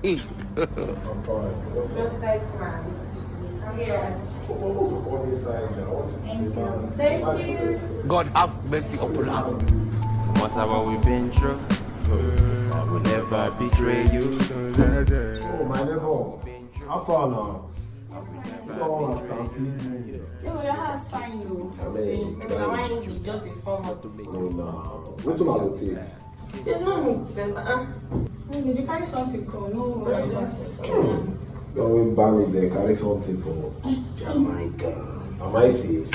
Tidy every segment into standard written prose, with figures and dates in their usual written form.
I'm fine. What's up? Thank you. God have mercy upon us. Whatever we've been through, I will never betray you. Oh, my neighbor. How far now? Yeah, your house fine though. Maybe I want you just the format. No. What do I take? There's no need, sir. Maybe you carry something cool. No worries. Don't wait, ban me there. Carry something for Jamaican. Am I safe?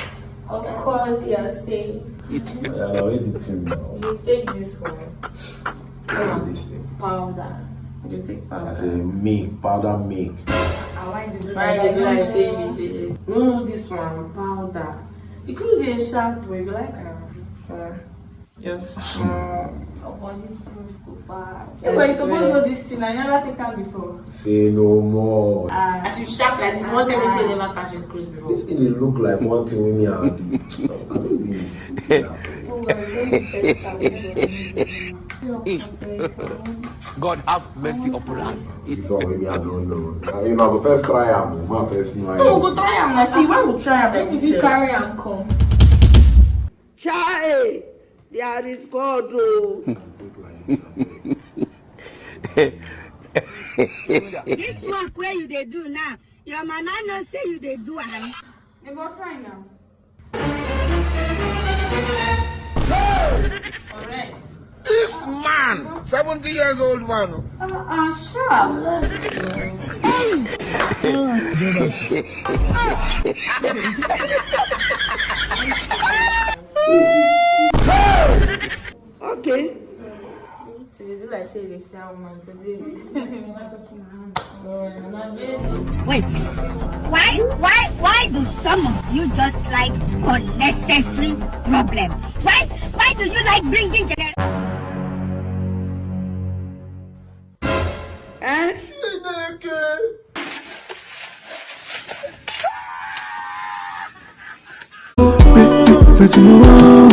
Of course, you're safe. I already the thing now. You take this one. This thing. Powder. You take I powder. say milk, powder milk. Why did you like say me? No, this one, powder. The cruise is sharp, but you like just upon this cruise go bad. Yeah, but you supposed to know this thing. I never take her before. Say no more. As you sharp like this, one time we say never catch this cruise before. This thing look like one thing with me and God have mercy upon us. It's all with me, I don't know. You know, but first try am. My first try. No, go try am. See, why we try am like this? If you carry am, come. Chai, there is God. Oh. This work where you they do now, your mama no say you they do am. You go try now. Alright. This man, 70 years old man. Sure. Let's Okay. It's like say the town man today. Wait, why do some of you just like unnecessary problem? Why do you like bringing generation? That you want,